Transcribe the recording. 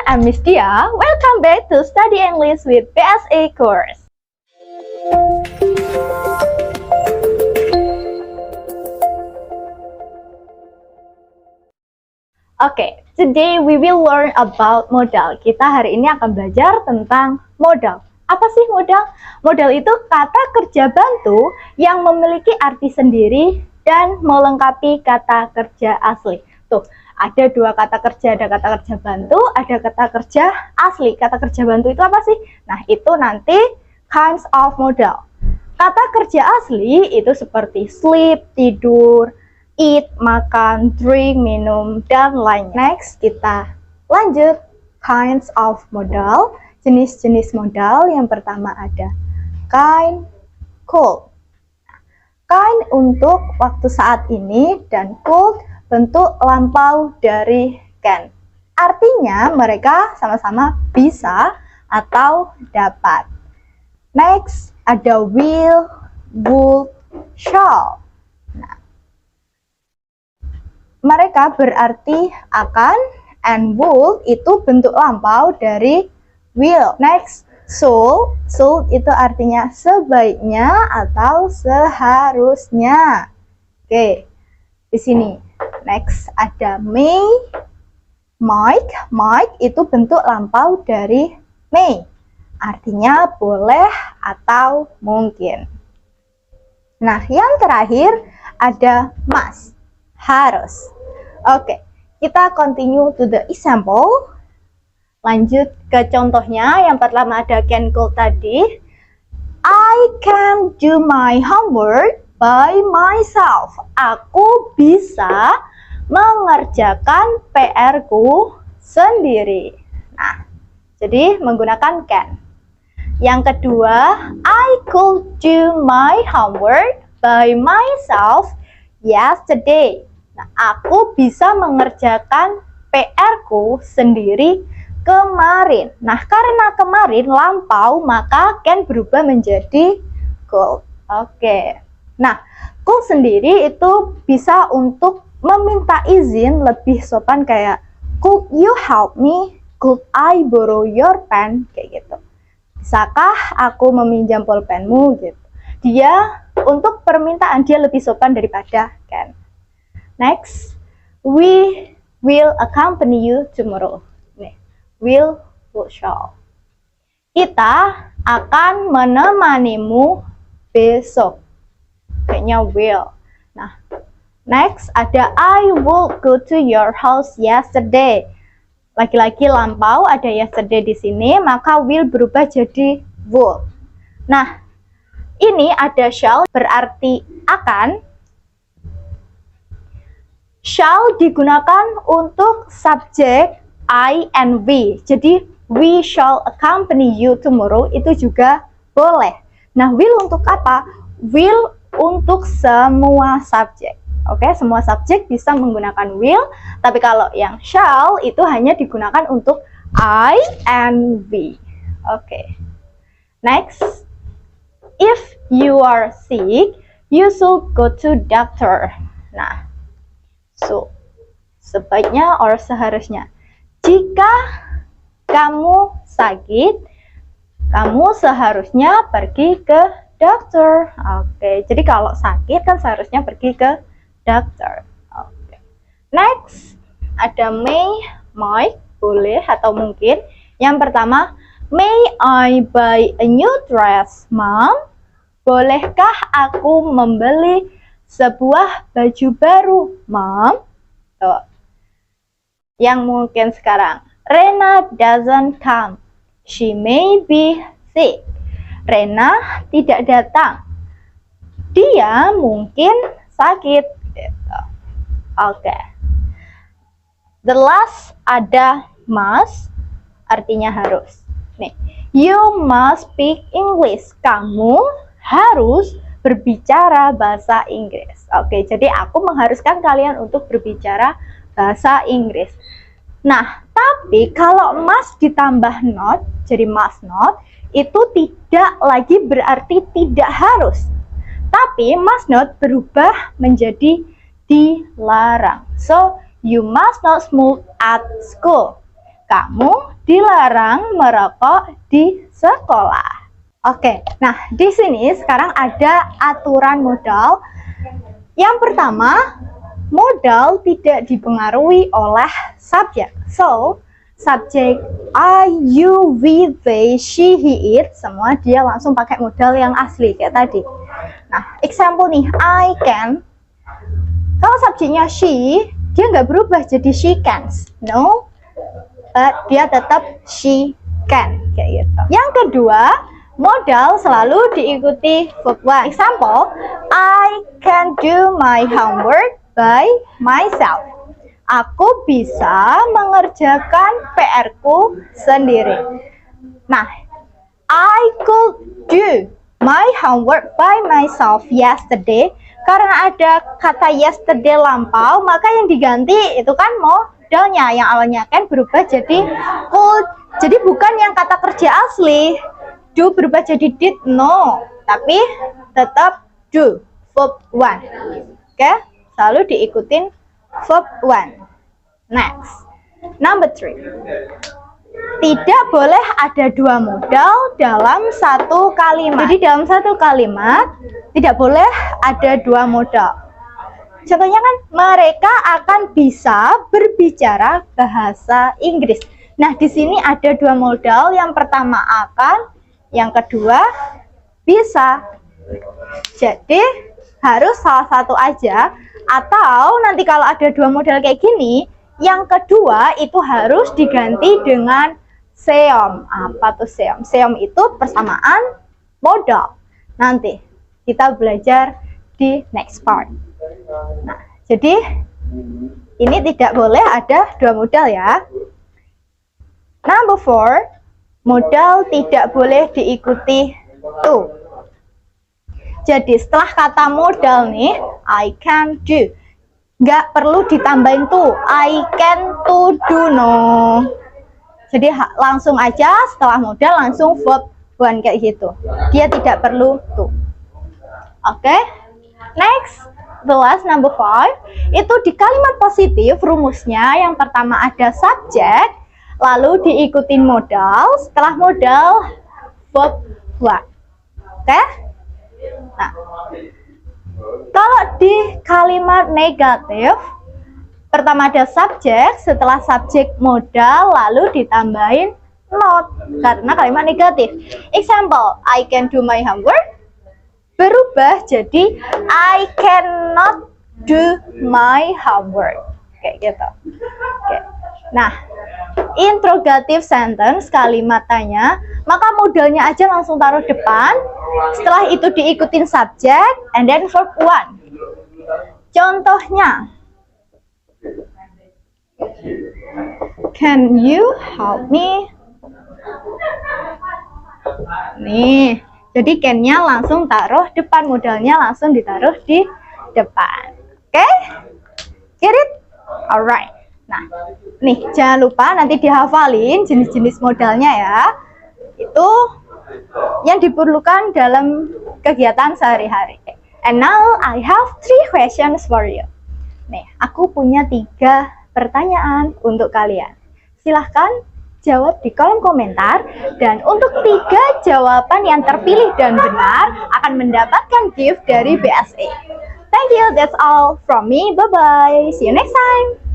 I'm Miss Dia. Welcome back to Study English with PSA course. Okay, today we will learn about modal. Kita hari ini akan belajar tentang modal. Apa sih modal? Modal itu kata kerja bantu yang memiliki arti sendiri dan melengkapi kata kerja asli. Tuh, ada dua kata kerja, ada kata kerja bantu, ada kata kerja asli. Kata kerja bantu itu apa sih? Nah, itu nanti kinds of modal. Kata kerja asli itu seperti sleep, tidur, eat, makan, drink, minum, dan lainnya. Next, kita lanjut kinds of modal. Jenis-jenis modal yang pertama ada kind, could. Kind untuk waktu saat ini dan could bentuk lampau dari can. Artinya mereka sama-sama bisa atau dapat. Next, ada will, would, shall. Nah, mereka berarti akan, and would itu bentuk lampau dari will. Next, should itu artinya sebaiknya atau seharusnya. Oke, di sini. Next ada may, might. Might itu bentuk lampau dari may. Artinya boleh atau mungkin. Nah, yang terakhir ada must, harus. Oke, kita continue to the example. Lanjut ke contohnya. Yang pertama ada can, could tadi. I can do my homework by myself. Aku bisa mengerjakan PR-ku sendiri. Nah, jadi menggunakan can. Yang kedua, I could do my homework by myself yesterday. Nah, aku bisa mengerjakan PR-ku sendiri kemarin. Nah, karena kemarin lampau, maka can berubah menjadi could. Oke. Nah, could sendiri itu bisa untuk meminta izin lebih sopan, kayak could you help me? Could I borrow your pen? Kayak gitu. Bisakah aku meminjam pulpenmu? Gitu. Dia untuk permintaan dia lebih sopan daripada can. Next, we will accompany you tomorrow. Will, would, shall. Kita akan menemanimu besok. Kayaknya will. Nah, next ada I will go to your house yesterday. Lagi-lagi lampau, ada yesterday di sini, maka will berubah jadi would. Nah, ini ada shall berarti akan. Shall digunakan untuk subjek I and we. Jadi we shall accompany you tomorrow itu juga boleh. Nah, will untuk apa? Will untuk semua subjek. Oke, semua subjek bisa menggunakan will, tapi kalau yang shall itu hanya digunakan untuk I and we. Oke. Next, if you are sick, you should go to doctor. Nah, so sebaiknya or seharusnya. Jika kamu sakit, kamu seharusnya pergi ke dokter. Oke, jadi kalau sakit kan seharusnya pergi ke dokter. Oke. Next, ada may, might, boleh atau mungkin. Yang pertama, may I buy a new dress, Mom? Bolehkah aku membeli sebuah baju baru, Mom? Tuh. Yang mungkin sekarang, Rena doesn't come. She may be sick. Rena tidak datang. Dia mungkin sakit. Gitu. Oke. The last ada must, artinya harus. Nih, you must speak English. Kamu harus berbicara bahasa Inggris. Oke, jadi aku mengharuskan kalian untuk berbicara bahasa Inggris. Nah, tapi kalau must ditambah not, jadi must not, itu tidak lagi berarti tidak harus. Tapi must not berubah menjadi dilarang. So, you must not smoke at school. Kamu dilarang merokok di sekolah. Oke, nah di sini sekarang ada aturan modal. Yang pertama, modal tidak dipengaruhi oleh subjek. So, subjek I, you, we, they, she, he, it, semua dia langsung pakai modal yang asli kayak tadi. Nah, example nih, I can. Kalau subjeknya she, dia nggak berubah jadi she can. No, but dia tetap she can kayak gitu. Yang kedua, modal selalu diikuti verb one. Example, I can do my homework by myself. Aku bisa mengerjakan PR-ku sendiri. Nah, I could do my homework by myself yesterday. Karena ada kata yesterday lampau, maka yang diganti itu kan modalnya. Yang awalnya kan berubah jadi could. Jadi bukan yang kata kerja asli. Do berubah jadi did, no, tapi tetap do, verb one. Oke, selalu diikutin verb one. Next, number 3. Tidak boleh ada dua modal dalam satu kalimat. Jadi dalam satu kalimat tidak boleh ada dua modal. Contohnya kan, mereka akan bisa berbicara bahasa Inggris. Nah, di sini ada dua modal. Yang pertama akan, yang kedua bisa. Jadi harus salah satu aja, atau nanti kalau ada dua modal kayak gini, yang kedua itu harus diganti dengan seom. Apa tuh seom? Seom itu persamaan modal. Nanti kita belajar di next part. Nah, jadi ini tidak boleh ada dua modal ya. Number 4, modal tidak boleh diikuti to. Jadi setelah kata modal nih, I can do, nggak perlu ditambahin to. I can to do, no. Jadi langsung aja setelah modal langsung verb one kayak gitu. Dia tidak perlu to. Oke. Next, the last number 5. Itu di kalimat positif rumusnya yang pertama ada subjek, lalu diikutin modal, setelah modal verb one. Oke? Nah, kalau di kalimat negatif, pertama ada subjek, setelah subjek modal, lalu ditambahin not, karena kalimat negatif. Example, I can do my homework, berubah jadi I cannot do my homework. Kayak gitu. Oke. Nah, interrogative sentence, kalimat tanya, maka modalnya aja langsung taruh depan. Setelah itu diikutin subjek and then verb one. Contohnya, can you help me? Nih, jadi can-nya langsung taruh depan, modalnya langsung ditaruh di depan. Oke? Get it? Alright. Nah, nih jangan lupa nanti dihafalin jenis-jenis modalnya ya. Itu yang diperlukan dalam kegiatan sehari-hari. And now I have 3 questions for you. Nih, aku punya 3 pertanyaan untuk kalian. Silahkan jawab di kolom komentar, dan untuk 3 jawaban yang terpilih dan benar akan mendapatkan gift dari BSA. Thank you, that's all from me. Bye-bye. See you next time.